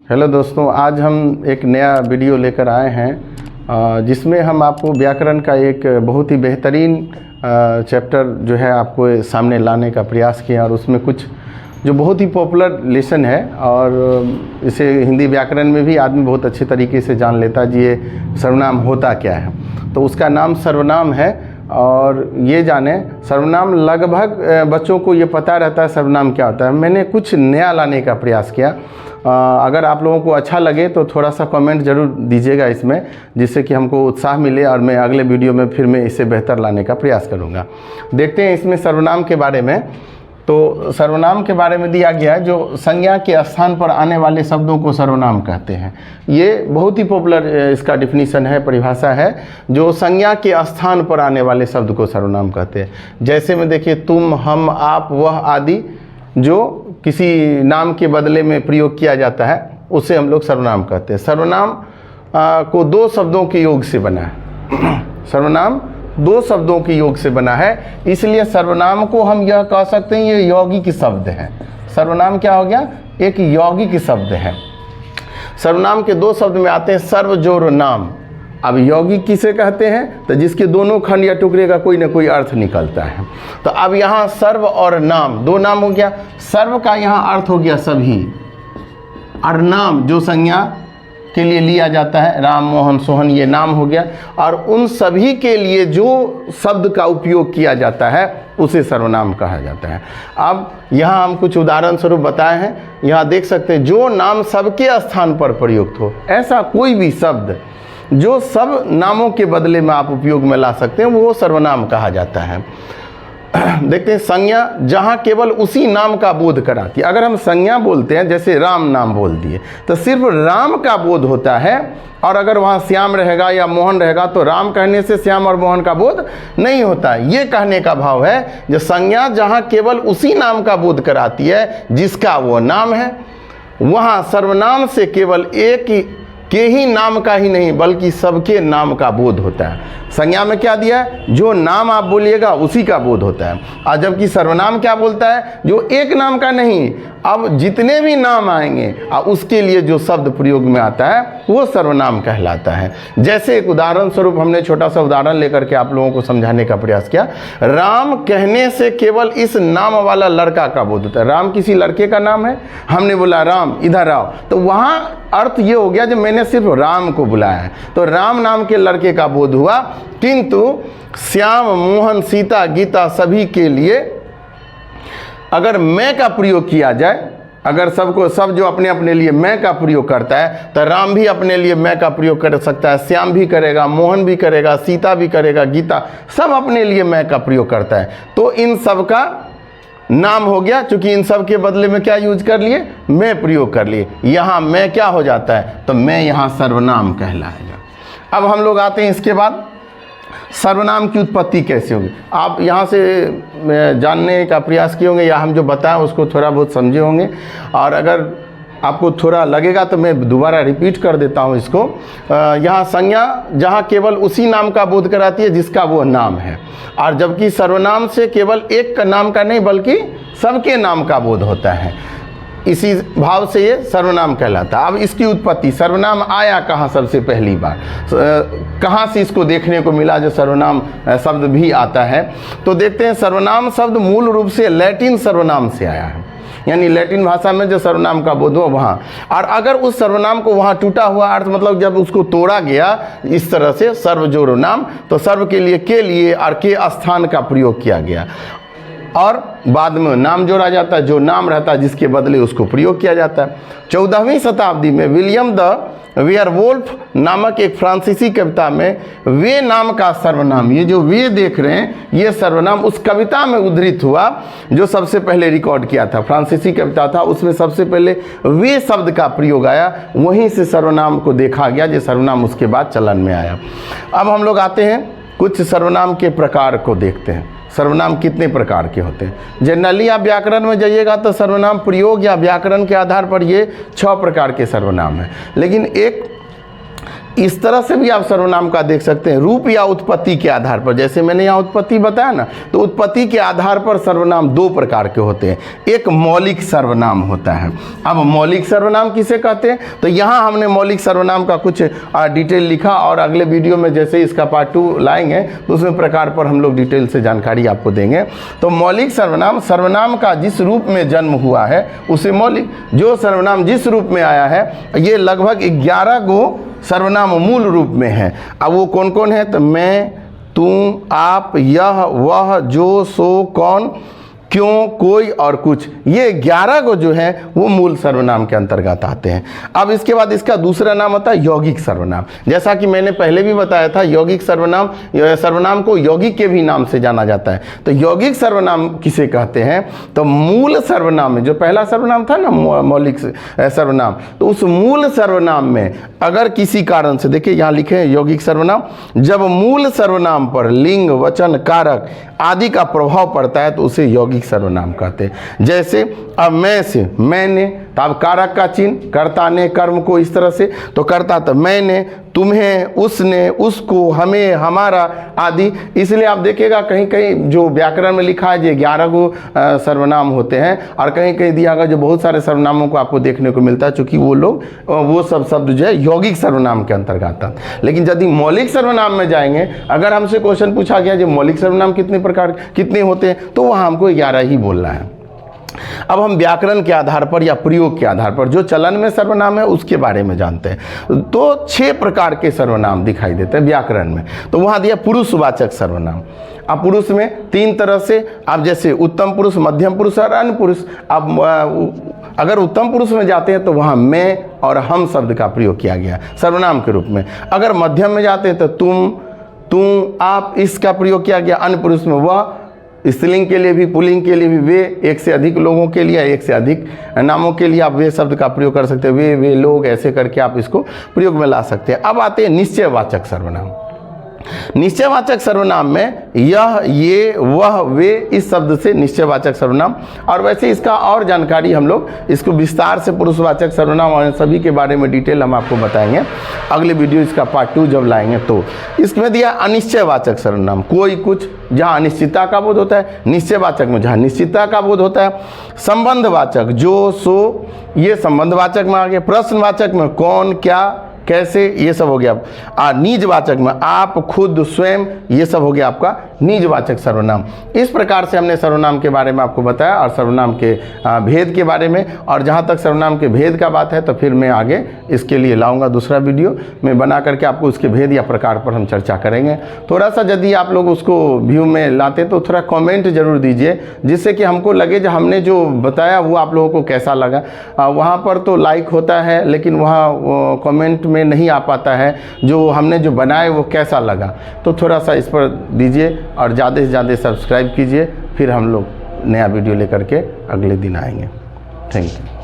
Hello दोस्तों, आज हम एक नया वीडियो लेकर आए हैं जिसमें हम आपको व्याकरण का एक बहुत ही बेहतरीन चैप्टर जो है आपको सामने लाने का प्रयास किया और उसमें कुछ जो बहुत ही पॉपुलर लेसन है और इसे हिंदी व्याकरण में भी आदमी बहुत अच्छे तरीके से जान लेता है जी ये सर्वनाम होता क्या है। तो उसका नाम सर्वनाम है और ये जाने सर्वनाम लगभग बच्चों को ये पता रहता है सर्वनाम क्या होता है। मैंने कुछ नया लाने का प्रयास किया। अगर आप लोगों को अच्छा लगे तो थोड़ा सा कमेंट ज़रूर दीजिएगा इसमें, जिससे कि हमको उत्साह मिले और मैं अगले वीडियो में फिर मैं इसे बेहतर लाने का प्रयास करूँगा। देखते हैं इसमें सर्वनाम के बारे में। तो सर्वनाम के बारे में दिया गया है जो संज्ञा के स्थान पर आने वाले शब्दों को सर्वनाम कहते हैं। ये बहुत ही पॉपुलर इसका डिफिनीशन है, परिभाषा है, जो संज्ञा के स्थान पर आने वाले शब्द को सर्वनाम कहते हैं। जैसे में देखिए तुम, हम, आप, वह आदि जो किसी नाम के बदले में प्रयोग किया जाता है उसे हम लोग सर्वनाम कहते हैं। सर्वनाम को दो शब्दों के योग से बना है। सर्वनाम दो शब्दों के योग से बना है, इसलिए सर्वनाम को हम यह कह सकते हैं ये यौगिक शब्द है। सर्वनाम क्या हो गया? एक यौगिक शब्द है। सर्वनाम के दो शब्द में आते हैं सर्व जोड़ नाम। अब यौगिक किसे कहते हैं? तो जिसके दोनों खंड या टुकड़े का कोई ना कोई अर्थ निकलता है। तो अब यहाँ सर्व और नाम, दो नाम हो गया। सर्व का यहाँ अर्थ हो गया सभी, और नाम जो संज्ञा के लिए लिया जाता है, राम, मोहन, सोहन, ये नाम हो गया। और उन सभी के लिए जो शब्द का उपयोग किया जाता है उसे सर्वनाम कहा जाता है। अब यहाँ हम कुछ उदाहरण स्वरूप बताए हैं। यहाँ देख सकते हैं जो नाम सबके स्थान पर प्रयुक्त हो, ऐसा कोई भी शब्द जो सब नामों के बदले में आप उपयोग में ला सकते हैं वो सर्वनाम कहा जाता है। देखते हैं संज्ञा जहाँ केवल उसी नाम का बोध कराती है। अगर हम संज्ञा बोलते हैं, जैसे राम नाम बोल दिए, तो सिर्फ राम का बोध होता है। और अगर वहाँ श्याम रहेगा या मोहन रहेगा तो राम कहने से श्याम और मोहन का बोध नहीं होता। ये कहने का भाव है जो संज्ञा जहाँ केवल उसी नाम का बोध कराती है जिसका वो नाम है, वहाँ सर्वनाम से केवल एक के ही नाम का ही नहीं बल्कि सबके नाम का बोध होता है। संज्ञा में क्या दिया है? जो नाम आप बोलिएगा उसी का बोध होता है। और जबकि सर्वनाम क्या बोलता है? जो एक नाम का नहीं, अब जितने भी नाम आएंगे और उसके लिए जो शब्द प्रयोग में आता है वो सर्वनाम कहलाता है। जैसे एक उदाहरण स्वरूप हमने छोटा सा उदाहरण लेकर के आप लोगों को समझाने का प्रयास किया। राम कहने से केवल इस नाम वाला लड़का का बोध होता है। राम किसी लड़के का नाम है, हमने बोला राम इधर आओ, तो वहाँ अर्थ ये हो गया जो मैंने सिर्फ राम को बुलाया है, तो राम नाम के लड़के का बोध हुआ। किंतु श्याम, मोहन, सीता, गीता सभी के लिए अगर मैं का प्रयोग किया जाए, अगर सब जो अपने अपने लिए मैं का प्रयोग करता है, तो राम भी अपने लिए मैं का प्रयोग कर सकता है, श्याम भी करेगा, मोहन भी करेगा, सीता भी करेगा, गीता सब अपने लिए मैं का प्रयोग करता है। तो इन सब का नाम हो गया, चूंकि इन सब के बदले में क्या यूज कर लिए? मैं प्रयोग कर लिए। यहाँ मैं क्या हो जाता है? तो मैं यहाँ सर्वनाम कहलाएगा। अब हम लोग आते हैं इसके बाद सर्वनाम की उत्पत्ति कैसे होगी। आप यहाँ से जानने का प्रयास किए होंगे या हम जो बताएं उसको थोड़ा बहुत समझे होंगे, और अगर आपको थोड़ा लगेगा तो मैं दोबारा रिपीट कर देता हूँ इसको। यहाँ संज्ञा जहाँ केवल उसी नाम का बोध कराती है जिसका वो नाम है, और जबकि सर्वनाम से केवल एक का नाम का नहीं बल्कि सबके नाम का बोध होता है। इसी भाव से ये सर्वनाम कहलाता है। अब इसकी उत्पत्ति, सर्वनाम आया कहाँ सबसे पहली बार, कहाँ से इसको देखने को मिला जो सर्वनाम शब्द भी आता है? तो देखते हैं सर्वनाम शब्द मूल रूप से लैटिन सर्वनाम से आया है, यानी लैटिन भाषा में जो सर्वनाम का बोध हो वहाँ। और अगर उस सर्वनाम को वहाँ टूटा हुआ अर्थ, मतलब जब उसको तोड़ा गया इस तरह से सर्व जोड़ नाम, तो सर्व के लिए और के स्थान का प्रयोग किया गया, और बाद में नाम जोड़ा जाता है। जो नाम रहता है जिसके बदले उसको प्रयोग किया जाता है। 14वीं शताब्दी में विलियम द वेयरवोल्फ नामक एक फ्रांसीसी कविता में वे नाम का सर्वनाम, ये जो वे देख रहे हैं ये सर्वनाम उस कविता में उद्धृत हुआ जो सबसे पहले रिकॉर्ड किया था। फ्रांसीसी कविता था, उसमें सबसे पहले वे शब्द का प्रयोग आया, वहीं से सर्वनाम को देखा गया जो सर्वनाम उसके बाद चलन में आया। अब हम लोग आते हैं कुछ सर्वनाम के प्रकार को देखते हैं। सर्वनाम कितने प्रकार के होते हैं? जनरली आप व्याकरण में जाइएगा तो सर्वनाम प्रयोग या व्याकरण के आधार पर ये 6 प्रकार के सर्वनाम हैं, लेकिन एक इस तरह से भी आप सर्वनाम का देख सकते हैं, रूप या उत्पत्ति के आधार पर। जैसे मैंने यहाँ उत्पत्ति बताया ना, तो उत्पत्ति के आधार पर सर्वनाम दो प्रकार के होते हैं। एक मौलिक सर्वनाम होता है। अब मौलिक सर्वनाम किसे कहते हैं, तो यहाँ हमने मौलिक सर्वनाम का कुछ डिटेल लिखा, और अगले वीडियो में जैसे इसका पार्ट 2 लाएंगे तो उसमें प्रकार पर हम लोग डिटेल से जानकारी आपको देंगे। तो मौलिक सर्वनाम, सर्वनाम का जिस रूप में जन्म हुआ है उसे मौलिक। जो सर्वनाम जिस रूप में आया है, ये लगभग 11 गो सर्वनाम मूल रूप में है। अब वो कौन कौन है, तो मैं, तुम, आप, यह, वह, जो, सो, कौन, क्यों, कोई और कुछ, ये 11 को जो है वो मूल सर्वनाम के अंतर्गत आते हैं। अब इसके बाद इसका दूसरा नाम होता है यौगिक सर्वनाम। जैसा कि मैंने पहले भी बताया था, यौगिक सर्वनाम, सर्वनाम को यौगिक के भी नाम से जाना जाता है। तो यौगिक सर्वनाम किसे कहते हैं, तो मूल सर्वनाम में, जो पहला सर्वनाम था ना मौलिक सर्वनाम, तो उस मूल सर्वनाम में अगर किसी कारण से, देखिए यहाँ लिखे हैं यौगिक सर्वनाम, जब मूल सर्वनाम पर लिंग, वचन, कारक आदि का प्रभाव पड़ता है तो उसे यौगिक सर्वनाम कहते हैं। जैसे अब मैं से मैंने, तो अब कारक का चिन्ह, कर्ता ने कर्म को इस तरह से, तो कर्ता तो मैंने, तुम्हें, उसने, उसको, हमें, हमारा आदि। इसलिए आप देखिएगा कहीं कहीं जो व्याकरण में लिखा है, जो 11 गो सर्वनाम होते हैं, और कहीं कहीं दिया गया जो बहुत सारे सर्वनामों को आपको देखने को मिलता है, चूँकि वो लोग वो सब शब्द जो है यौगिक सर्वनाम के अंतर्गत आता है। लेकिन यदि मौलिक सर्वनाम में जाएंगे, अगर हमसे क्वेश्चन पूछा गया जो मौलिक सर्वनाम कितने होते हैं, तो वहाँ हमको 11 ही बोलना है। अब हम व्याकरण के आधार पर या प्रयोग के आधार पर जो चलन में सर्वनाम है उसके बारे में जानते हैं। तो 6 प्रकार के सर्वनाम दिखाई देते हैं व्याकरण में। तो वहाँ दिया पुरुषवाचक सर्वनाम। अब पुरुष में 3 तरह से, आप जैसे उत्तम पुरुष, मध्यम पुरुष और अन्य पुरुष। अब अगर उत्तम पुरुष में जाते हैं तो वहाँ मैं और हम शब्द का प्रयोग किया गया सर्वनाम के रूप में। अगर मध्यम में जाते हैं तो तुम, आप, इसका प्रयोग किया गया। अन्य पुरुष में वह, स्त्रीलिंग के लिए भी, पुल्लिंग के लिए भी वे, एक से अधिक लोगों के लिए, एक से अधिक नामों के लिए आप वे शब्द का प्रयोग कर सकते हैं। वे लोग, ऐसे करके आप इसको प्रयोग में ला सकते हैं। अब आते हैं निश्चयवाचक सर्वनाम। निश्चयवाचक सर्वनाम में यह, ये, वह, वे, इस शब्द से निश्चयवाचक सर्वनाम। और वैसे इसका और जानकारी हम लोग इसको विस्तार से पुरुषवाचक सर्वनाम और सभी के बारे में डिटेल हम आपको बताएंगे अगले वीडियो, इसका पार्ट 2 जब लाएंगे। तो इसमें दिया अनिश्चयवाचक सर्वनाम, कोई, कुछ, जहाँ अनिश्चितता का बोध होता है। निश्चयवाचक में जहाँ निश्चितता का बोध होता है। संबंधवाचक, जो, सो, ये संबंधवाचक में आ गया। प्रश्नवाचक में कौन, क्या, कैसे, ये सब हो गया। निजवाचक में आप, खुद, स्वयं, ये सब हो गया आपका निजवाचक सर्वनाम। इस प्रकार से हमने सर्वनाम के बारे में आपको बताया और सर्वनाम के भेद के बारे में। और जहाँ तक सर्वनाम के भेद का बात है तो फिर मैं आगे इसके लिए लाऊंगा दूसरा वीडियो में बना करके आपको उसके भेद या प्रकार पर हम चर्चा करेंगे। थोड़ा सा यदि आप लोग उसको व्यू में लाते तो थोड़ा कमेंट जरूर दीजिए, जिससे कि हमको लगे जो हमने जो बताया वो आप लोगों को कैसा लगा। वहाँ पर तो लाइक होता है लेकिन वहाँ कमेंट में नहीं आ पाता है जो हमने जो बनाए वो कैसा लगा। तो थोड़ा सा इस पर दीजिए और ज़्यादा से ज़्यादा सब्सक्राइब कीजिए। फिर हम लोग नया वीडियो लेकर के अगले दिन आएंगे। Thank you.